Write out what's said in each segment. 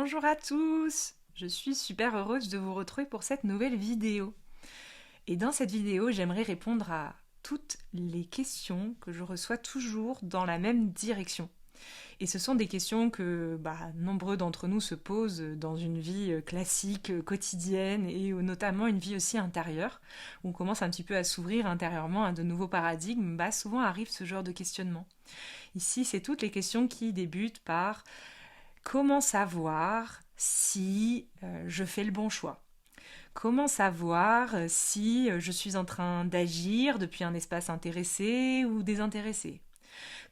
Bonjour à tous! Je suis super heureuse de vous retrouver pour cette nouvelle vidéo. Et dans cette vidéo, j'aimerais répondre à toutes les questions que je reçois toujours dans la même direction. Et ce sont des questions que nombreux d'entre nous se posent dans une vie classique, quotidienne, et notamment une vie aussi intérieure, où on commence un petit peu à s'ouvrir intérieurement à de nouveaux paradigmes. Souvent arrive ce genre de questionnement. Ici, c'est toutes les questions qui débutent par comment savoir si je fais le bon choix? Comment savoir si je suis en train d'agir depuis un espace intéressé ou désintéressé?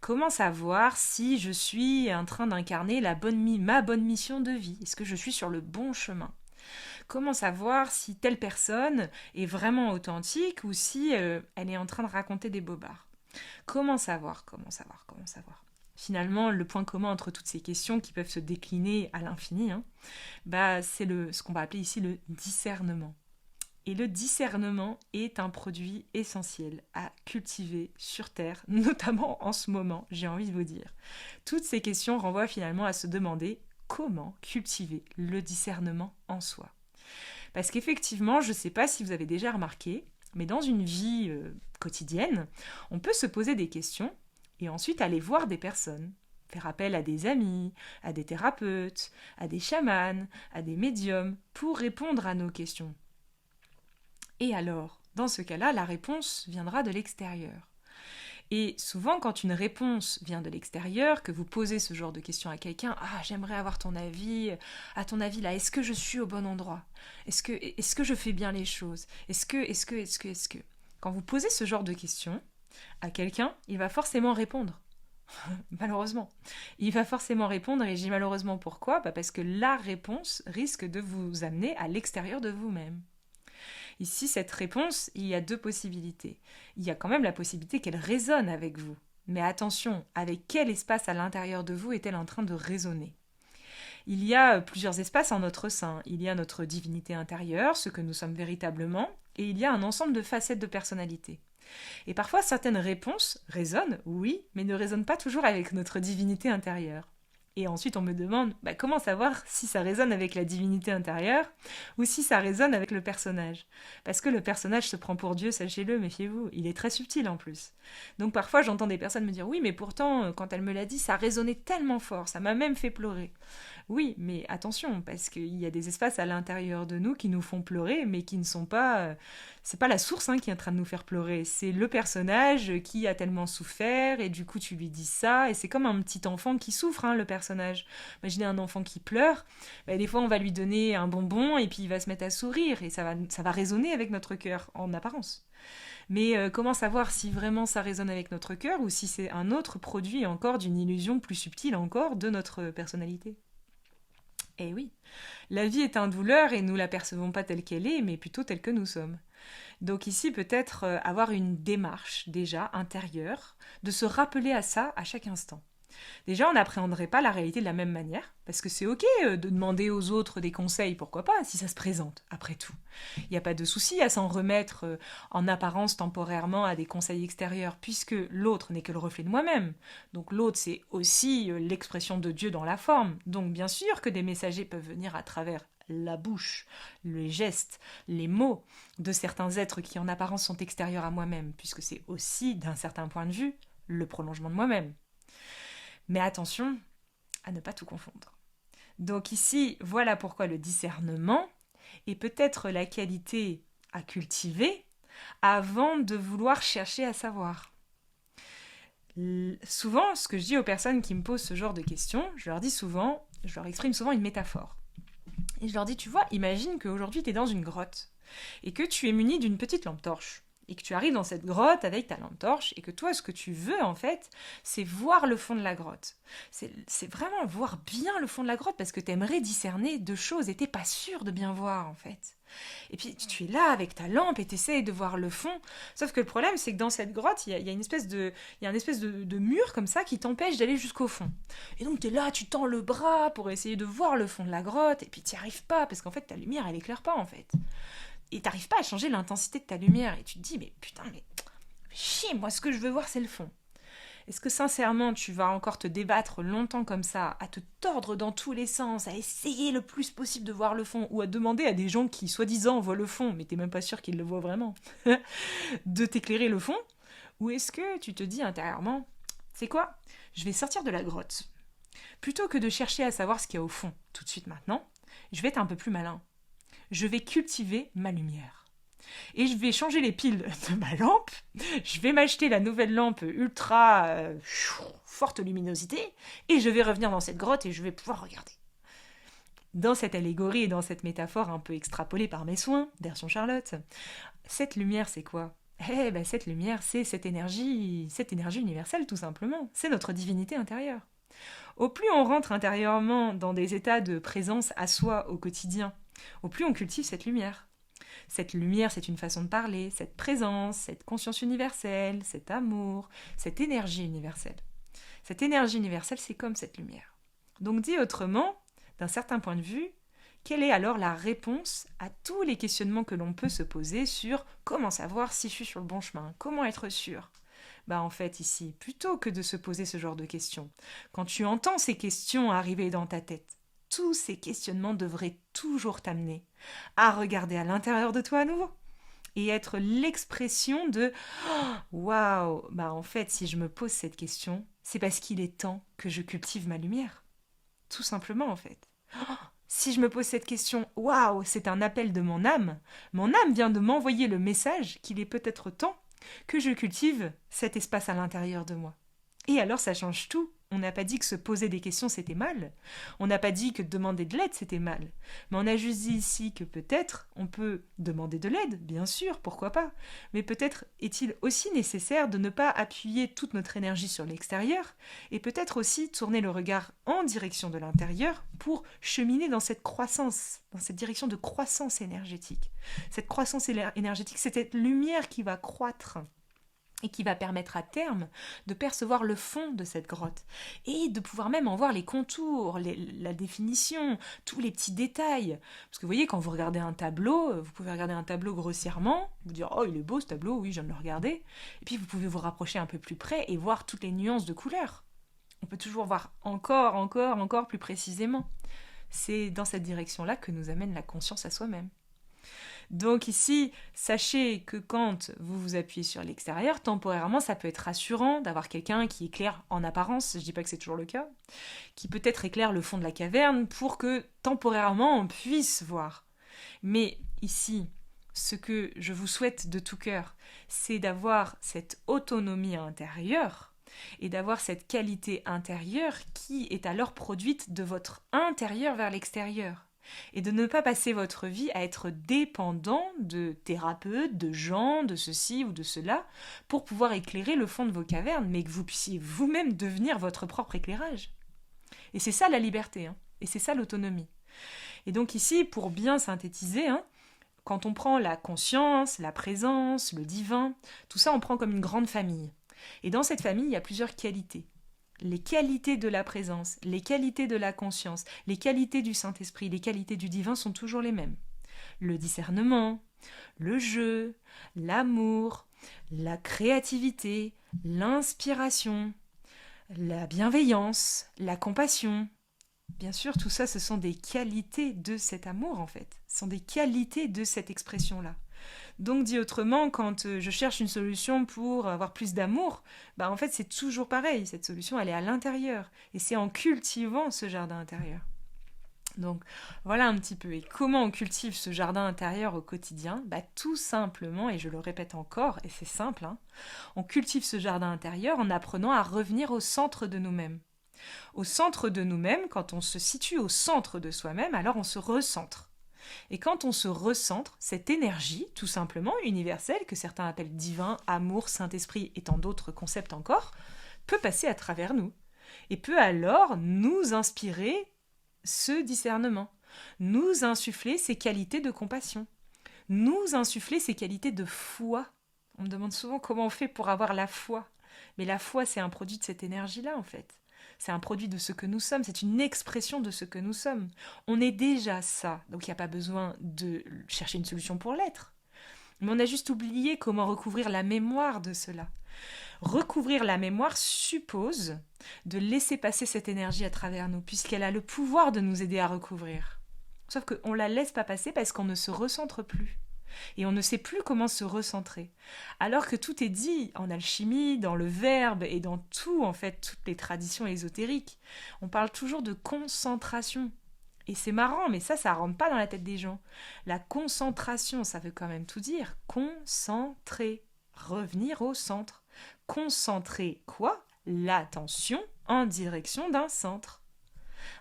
Comment savoir si je suis en train d'incarner ma bonne mission de vie? Est-ce que je suis sur le bon chemin? Comment savoir si telle personne est vraiment authentique ou si elle est en train de raconter des bobards? Comment savoir? Comment savoir? Comment savoir? Finalement, le point commun entre toutes ces questions qui peuvent se décliner à l'infini, c'est ce qu'on va appeler ici le discernement. Et le discernement est un produit essentiel à cultiver sur Terre, notamment en ce moment, j'ai envie de vous dire. Toutes ces questions renvoient finalement à se demander comment cultiver le discernement en soi. Parce qu'effectivement, je ne sais pas si vous avez déjà remarqué, mais dans une vie quotidienne, on peut se poser des questions et ensuite aller voir des personnes, faire appel à des amis, à des thérapeutes, à des chamans, à des médiums, pour répondre à nos questions. Et alors, dans ce cas-là, la réponse viendra de l'extérieur. Et souvent, quand une réponse vient de l'extérieur, que vous posez ce genre de questions à quelqu'un, j'aimerais avoir ton avis, à ton avis là, est-ce que je suis au bon endroit? Est-ce que je fais bien les choses? Est-ce que Quand vous posez ce genre de questions à quelqu'un, il va forcément répondre. Malheureusement. Il va forcément répondre, et j'ai malheureusement pourquoi? Parce que la réponse risque de vous amener à l'extérieur de vous-même. Ici, cette réponse, il y a deux possibilités. Il y a quand même la possibilité qu'elle résonne avec vous. Mais attention, avec quel espace à l'intérieur de vous est-elle en train de résonner? Il y a plusieurs espaces en notre sein. Il y a notre divinité intérieure, ce que nous sommes véritablement, et il y a un ensemble de facettes de personnalité. Et parfois, certaines réponses résonnent, oui, mais ne résonnent pas toujours avec notre divinité intérieure. Et ensuite, on me demande comment savoir si ça résonne avec la divinité intérieure ou si ça résonne avec le personnage. Parce que le personnage se prend pour Dieu, sachez-le, méfiez-vous. Il est très subtil en plus. Donc parfois, j'entends des personnes me dire oui, mais pourtant, quand elle me l'a dit, ça résonnait tellement fort, ça m'a même fait pleurer. Oui, mais attention, parce qu'il y a des espaces à l'intérieur de nous qui nous font pleurer, mais qui ne sont pas... c'est pas la source qui est en train de nous faire pleurer, c'est le personnage qui a tellement souffert, et du coup tu lui dis ça, et c'est comme un petit enfant qui souffre, le personnage. Imaginez un enfant qui pleure, des fois on va lui donner un bonbon, et puis il va se mettre à sourire, et ça va résonner avec notre cœur, en apparence. Mais comment savoir si vraiment ça résonne avec notre cœur, ou si c'est un autre produit encore d'une illusion plus subtile encore de notre personnalité? Eh oui, la vie est un douleur et nous la percevons pas telle qu'elle est, mais plutôt telle que nous sommes. Donc ici, peut-être avoir une démarche déjà intérieure, de se rappeler à ça à chaque instant. Déjà, on n'appréhenderait pas la réalité de la même manière, parce que c'est ok de demander aux autres des conseils, pourquoi pas, si ça se présente, après tout. Il n'y a pas de souci à s'en remettre en apparence temporairement à des conseils extérieurs, puisque l'autre n'est que le reflet de moi-même. Donc l'autre, c'est aussi l'expression de Dieu dans la forme. Donc bien sûr que des messagers peuvent venir à travers la bouche, les gestes, les mots de certains êtres qui en apparence sont extérieurs à moi-même, puisque c'est aussi, d'un certain point de vue, le prolongement de moi-même. Mais attention à ne pas tout confondre. Donc ici, voilà pourquoi le discernement est peut-être la qualité à cultiver avant de vouloir chercher à savoir. Souvent, ce que je dis aux personnes qui me posent ce genre de questions, je leur exprime souvent une métaphore. Et je leur dis, tu vois, imagine qu'aujourd'hui tu es dans une grotte et que tu es muni d'une petite lampe torche. Et que tu arrives dans cette grotte avec ta lampe torche et que toi, ce que tu veux, en fait, c'est voir le fond de la grotte. C'est vraiment voir bien le fond de la grotte parce que tu aimerais discerner deux choses et t'es pas sûr de bien voir, en fait. Et puis, tu es là avec ta lampe et tu essaies de voir le fond. Sauf que le problème, c'est que dans cette grotte, il y a une espèce de mur comme ça qui t'empêche d'aller jusqu'au fond. Et donc, tu es là, tu tends le bras pour essayer de voir le fond de la grotte et puis tu n'y arrives pas parce qu'en fait, ta lumière, elle éclaire pas, en fait. Et t'arrives pas à changer l'intensité de ta lumière. Et tu te dis, mais putain, mais chier, moi ce que je veux voir c'est le fond. Est-ce que sincèrement tu vas encore te débattre longtemps comme ça, à te tordre dans tous les sens, à essayer le plus possible de voir le fond, ou à demander à des gens qui soi-disant voient le fond, mais t'es même pas sûr qu'ils le voient vraiment, de t'éclairer le fond? Ou est-ce que tu te dis intérieurement, c'est quoi? Je vais sortir de la grotte. Plutôt que de chercher à savoir ce qu'il y a au fond tout de suite maintenant, je vais être un peu plus malin. Je vais cultiver ma lumière. Et je vais changer les piles de ma lampe. Je vais m'acheter la nouvelle lampe ultra forte luminosité. Et je vais revenir dans cette grotte et je vais pouvoir regarder. Dans cette allégorie et dans cette métaphore un peu extrapolée par mes soins, version Charlotte, cette lumière c'est quoi? Cette lumière c'est cette énergie universelle tout simplement. C'est notre divinité intérieure. Au plus on rentre intérieurement dans des états de présence à soi au quotidien, au plus on cultive cette lumière. Cette lumière, c'est une façon de parler, cette présence, cette conscience universelle, cet amour, cette énergie universelle. Cette énergie universelle, c'est comme cette lumière. Donc dit autrement, d'un certain point de vue, quelle est alors la réponse à tous les questionnements que l'on peut se poser sur comment savoir si je suis sur le bon chemin, comment être sûr? En fait ici, plutôt que de se poser ce genre de questions, quand tu entends ces questions arriver dans ta tête, tous ces questionnements devraient toujours t'amener à regarder à l'intérieur de toi à nouveau et être l'expression de waouh, en fait si je me pose cette question, c'est parce qu'il est temps que je cultive ma lumière. Tout simplement en fait. Si je me pose cette question, waouh, c'est un appel de mon âme vient de m'envoyer le message qu'il est peut-être temps que je cultive cet espace à l'intérieur de moi. Et alors ça change tout. On n'a pas dit que se poser des questions c'était mal. On n'a pas dit que demander de l'aide c'était mal. Mais on a juste dit ici que peut-être on peut demander de l'aide, bien sûr, pourquoi pas. Mais peut-être est-il aussi nécessaire de ne pas appuyer toute notre énergie sur l'extérieur et peut-être aussi tourner le regard en direction de l'intérieur pour cheminer dans cette croissance, dans cette direction de croissance énergétique. Cette croissance énergétique, c'est cette lumière qui va croître et qui va permettre à terme de percevoir le fond de cette grotte et de pouvoir même en voir les contours, la définition, tous les petits détails. Parce que vous voyez, quand vous regardez un tableau, vous pouvez regarder un tableau grossièrement, vous dire « Oh, il est beau ce tableau, oui, je viens de le regarder ». Et puis vous pouvez vous rapprocher un peu plus près et voir toutes les nuances de couleurs. On peut toujours voir encore plus précisément. C'est dans cette direction-là que nous amène la conscience à soi-même. Donc ici, sachez que quand vous vous appuyez sur l'extérieur, temporairement, ça peut être rassurant d'avoir quelqu'un qui éclaire en apparence, je ne dis pas que c'est toujours le cas, qui peut-être éclaire le fond de la caverne pour que temporairement on puisse voir. Mais ici, ce que je vous souhaite de tout cœur, c'est d'avoir cette autonomie intérieure et d'avoir cette qualité intérieure qui est alors produite de votre intérieur vers l'extérieur. Et de ne pas passer votre vie à être dépendant de thérapeutes, de gens, de ceci ou de cela, pour pouvoir éclairer le fond de vos cavernes, mais que vous puissiez vous-même devenir votre propre éclairage. Et c'est ça la liberté, et c'est ça l'autonomie. Et donc ici, pour bien synthétiser, quand on prend la conscience, la présence, le divin, tout ça on prend comme une grande famille. Et dans cette famille, il y a plusieurs qualités. Les qualités de la présence, les qualités de la conscience, les qualités du Saint-Esprit, les qualités du divin sont toujours les mêmes. Le discernement, le jeu, l'amour, la créativité, l'inspiration, la bienveillance, la compassion. Bien sûr, tout ça, ce sont des qualités de cet amour, en fait. Ce sont des qualités de cette expression-là. Donc, dit autrement, quand je cherche une solution pour avoir plus d'amour, en fait, c'est toujours pareil. Cette solution, elle est à l'intérieur. Et c'est en cultivant ce jardin intérieur. Donc, voilà un petit peu. Et comment on cultive ce jardin intérieur au quotidien? Tout simplement, et je le répète encore, et c'est simple, on cultive ce jardin intérieur en apprenant à revenir au centre de nous-mêmes. Au centre de nous-mêmes, quand on se situe au centre de soi-même, alors on se recentre. Et quand on se recentre, cette énergie, tout simplement universelle, que certains appellent divin, amour, Saint-Esprit et tant d'autres concepts encore, peut passer à travers nous et peut alors nous inspirer ce discernement, nous insuffler ces qualités de compassion, nous insuffler ces qualités de foi. On me demande souvent comment on fait pour avoir la foi. Mais la foi, c'est un produit de cette énergie-là, en fait. C'est un produit de ce que nous sommes, c'est une expression de ce que nous sommes. On est déjà ça, donc il n'y a pas besoin de chercher une solution pour l'être. Mais on a juste oublié comment recouvrir la mémoire de cela. Recouvrir la mémoire suppose de laisser passer cette énergie à travers nous, puisqu'elle a le pouvoir de nous aider à recouvrir. Sauf qu'on ne la laisse pas passer parce qu'on ne se recentre plus. Et on ne sait plus comment se recentrer. Alors que tout est dit en alchimie, dans le verbe et dans tout, en fait, toutes les traditions ésotériques. On parle toujours de concentration. Et c'est marrant, mais ça rentre pas dans la tête des gens. La concentration, ça veut quand même tout dire. Concentrer. Revenir au centre. Concentrer quoi? L'attention en direction d'un centre.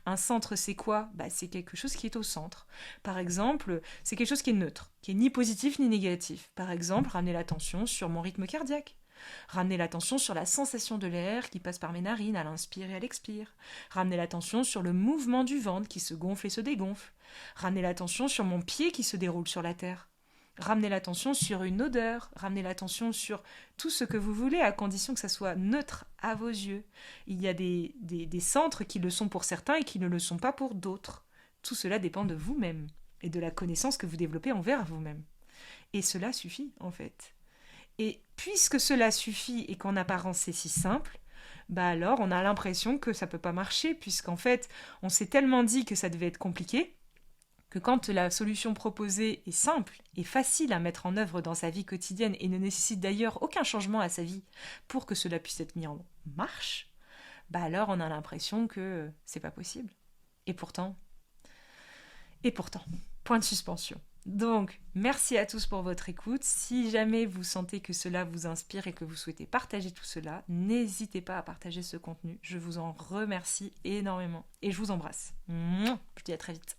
Un centre, c'est quoi? C'est quelque chose qui est au centre. Par exemple, c'est quelque chose qui est neutre, qui est ni positif ni négatif. Par exemple, ramener l'attention sur mon rythme cardiaque. Ramener l'attention sur la sensation de l'air qui passe par mes narines à l'inspire et à l'expire. Ramener l'attention sur le mouvement du ventre qui se gonfle et se dégonfle. Ramener l'attention sur mon pied qui se déroule sur la terre. Ramener l'attention sur une odeur, ramener l'attention sur tout ce que vous voulez, à condition que ça soit neutre à vos yeux. Il y a des centres qui le sont pour certains et qui ne le sont pas pour d'autres. Tout cela dépend de vous-même et de la connaissance que vous développez envers vous-même. Et cela suffit, en fait. Et puisque cela suffit et qu'en apparence c'est si simple, alors on a l'impression que ça ne peut pas marcher, puisqu'en fait, on s'est tellement dit que ça devait être compliqué, que quand la solution proposée est simple et facile à mettre en œuvre dans sa vie quotidienne et ne nécessite d'ailleurs aucun changement à sa vie pour que cela puisse être mis en marche, alors on a l'impression que c'est pas possible. Et pourtant, point de suspension. Donc, merci à tous pour votre écoute. Si jamais vous sentez que cela vous inspire et que vous souhaitez partager tout cela, n'hésitez pas à partager ce contenu. Je vous en remercie énormément et je vous embrasse. Je vous dis à très vite.